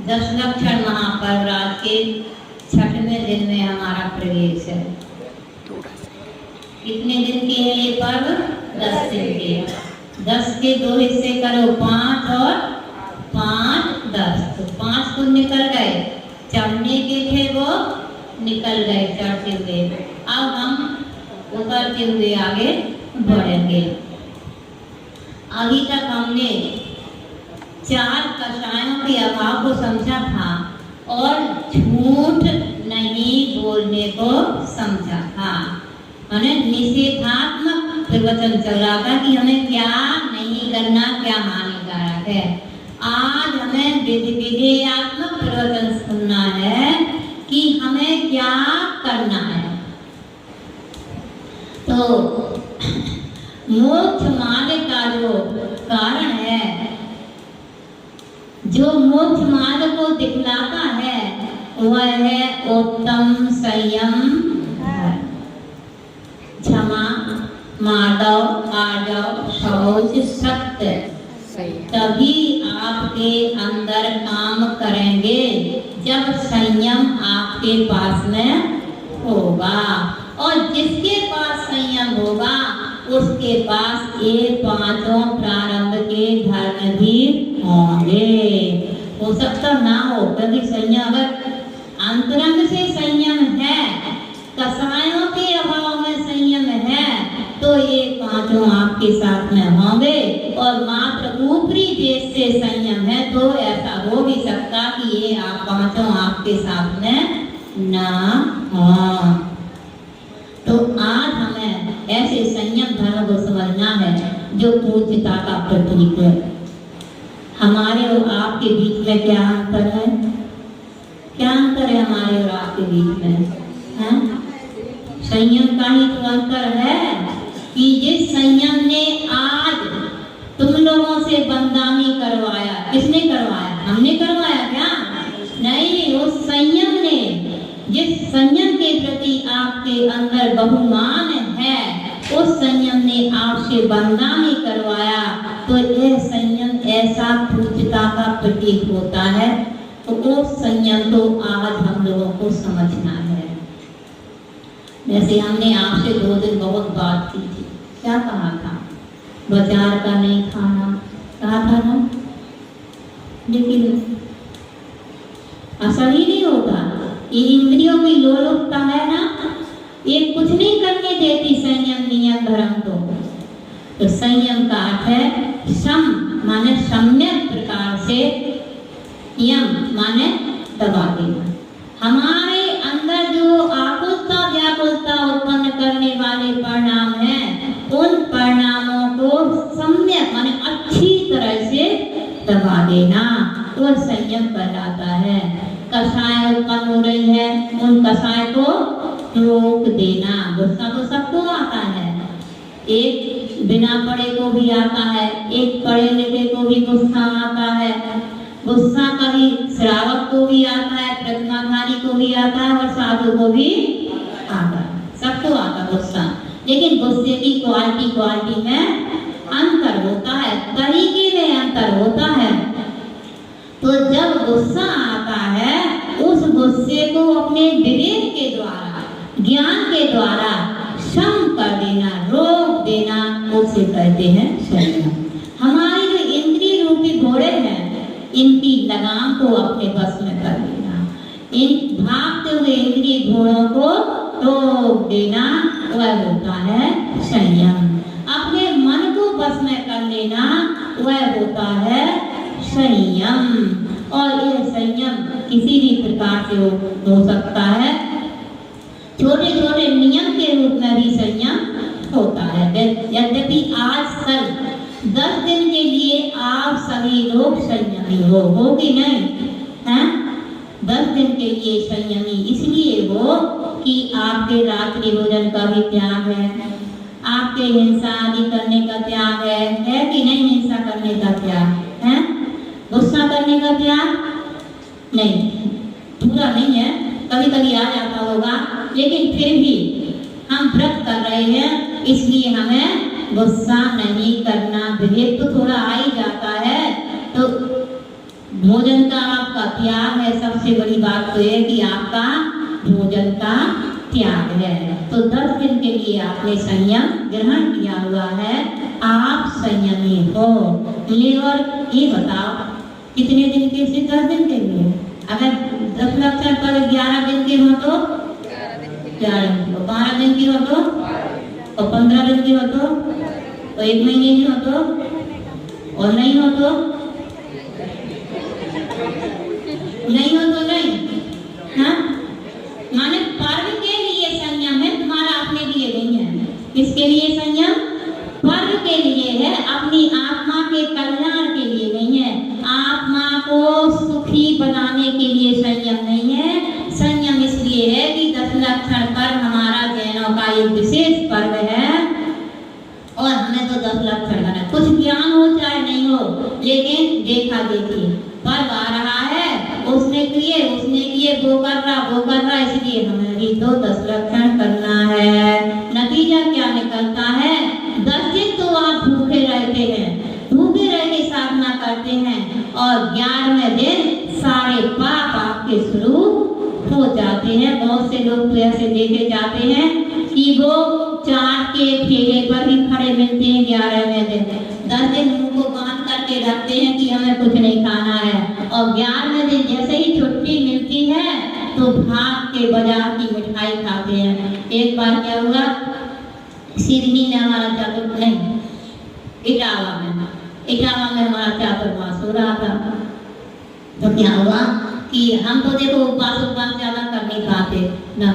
10 लक्षण महापर्वराज के 6वें दिन में हमारा प्रवेश है। कितने दिन के हैं ये पर्व? 10 दिन के। 10 के 2 हिस्से करो, 5 और 5 10, तो 5 तो निकल गए, चढ़ने के थे वो निकल गए चढ़ते हुए। अब हम उतरते हुए आगे बढ़ेंगे। अभी तक हमने 4 कषायों के अभाव को समझा था और झूठ नहीं बोलने को समझा था। मैंने निषेधात्मक प्रवचन चल रहा था कि हमें क्या नहीं करना, क्या हानिकारक है। आज हमें विधेयात्मक प्रवचन सुनना है कि हमें क्या करना है। तो मोक्ष मार्ग का जो कारण है, जो मोक्ष मार्ग को दिखलाता है, वह है उत्तम संयम, क्षमा, मार्दव, आर्जव, शौच, सत्य। तभी आपके अंदर काम करेंगे जब संयम आपके पास में होगा। और जिसके पास संयम होगा उसके पास ये 5 प्रारंभ के धर्म भी होंगे। हो सकता ना हो, क्योंकि संयम अगर अंतरंग से संयम है, कसायों के अभाव में संयम है, तो ये 5 आपके साथ में होंगे। और मात्र ऊपरी देश से संयम है तो ऐसा हो भी सकता कि ये 5 आपके साथ में ना हो। तो आज हमें ऐसे संयम धर्म को समझना है जो पूज्यता का प्रतीक है। हमारे और आपके बीच में क्या अंतर है? क्या अंतर है हमारे और आपके बीच में? है संयम का ही तो अंतर है कि जिस संयम ने आज तुम लोगों से बंदामी करवाया, किसने करवाया? हमने करवाया क्या? नहीं, उस संयम ने, जिस संयम के प्रति आपके अंदर बहुमान है, उस संयम ने आपसे बंदामी करवाया। तो यह संयम ऐसा पूज्यता का प्रतीक होता है। तो वो संयम तो आज हम लोगों को समझना है। जैसे हमने आपसे 2 दिन बहुत बात की थी, क्या कहा था? बाजार का नहीं खाना कहा था ना, लेकिन असर ही नहीं होता। ये इंद्रियों की लोलुपता है ना, ये कुछ नहीं करने देती संयम नियम धर्म को। तो संयम का अर्थ है सम, माने सम्यक प्रकार से, यम माने दबा देना। हमारे अंदर जो आकुलता व्याकुलता उत्पन्न करने वाले परिणाम हैं, उन परिणामों को सम्यक माने अच्छी तरह से दबा देना, तो संयम कहलाता है। कषाय उत्पन्न हो रही है, उन कषाय को रोक देना। गुस्सा तो सबको आता है, एक बिना पढ़े को भी आता है, एक पढ़े लिखे को भी गुस्सा आता है। गुस्सा कभी श्रावक को भी आता है, प्रतिमाधारी को भी आता है और साधु को भी आता है, सबको आता गुस्सा। लेकिन गुस्से की क्वालिटी में अंतर होता है, तरीके में अंतर होता है। तो जब गुस्सा आता है, उस गुस्से को अपने विवेक के द्वारा, ज्ञान के द्वारा शम कर देना, रोक देना, उसे कहते हैं संयम। हमारी जो इंद्रिय रूपी घोड़े हैं, इनकी लगाम को अपने बस में कर देना, इन भागते हुए इंद्रिय घोड़ों को रोक देना, वह होता है संयम। अपने मन को बस में कर लेना, वह होता है संयम। और यह संयम किसी भी प्रकार से हो सकता है। छोटे छोटे नियम के रूप में भी संयम होता है। यद्यपि आजकल 10 दिन के लिए आप सभी लोग संयमी हो कि नहीं? हैं? 10 दिन के लिए संयमी इसलिए हो कि आपके रात्रि भोजन का भी त्याग है, आपके हिंसा आदि करने का त्याग है कि नहीं? हिंसा करने का त्याग है, गुस्सा करने का त्याग नहीं, पूरा नहीं है, कभी कभी आ जाता होगा, लेकिन फिर भी हम व्रत कर रहे हैं, इसलिए हमें गुस्सा नहीं करना। विवेक तो थोड़ा आ ही जाता है, तो भोजन का आपका त्याग है। सबसे बड़ी बात तो है कि आपका भोजन का त्याग है। तो 10 दिन के लिए आपने संयम ग्रहण किया हुआ है, आप संयमी हो। लेवर ये बताओ कितने दिन के से 10 दिन के लिए? अगर 10 लक्षण पर 11 दिन के हो तो 11 दिन को, 12 दिन की हो तो, और 15 दिन की हो तो, 1 महीने की हो तो, और नहीं हो तो नहीं हो तो नहीं। हाँ, माने पर्व के लिए संयम है, तुम्हारा अपने लिए नहीं है। किसके लिए संयम? पर्व के लिए है, अपनी आत्मा के कल्याण के लिए नहीं है। आत्मा को सुखी बनाने के लिए संयम नहीं है। संयम इसलिए है कि 10 लक्षण पर्व हमारा जैनों का एक विशेष पर्व है और हमें तो 10 लक्षण करना, कुछ ज्ञान हो चाहे नहीं हो, लेकिन देखा देखी पर्व आ रहा है, उसने किए वो कर रहा, इसलिए हमें भी तो 10 लक्षण करना है। नतीजा क्या निकलता है? 10 दिन तो आप भूखे रहते हैं, भूखे रह के साधना करते हैं, और 11वें दिन सारे पाप आपके शुरू हो जाते हैं। बहुत से लोग तो ऐसे देखे जाते हैं कि वो चाट के ठेले पर ही खड़े मिलते हैं 11वें दिन। 10 दिन मुंह को बांध करके रखते हैं कि हमें कुछ नहीं खाना है, और 11वें दिन जैसे ही छुट्टी मिलती है तो भाग के बाजार की मिठाई खाते हैं। एक बार क्या हुआ, सिडनी में हमारा चातुर्मास नहीं, इटावा में हमारा चातुर्मास हो रहा था। तो क्या हुआ कि हम तो देखो उपवास ज्यादा कर नहीं पाते ना,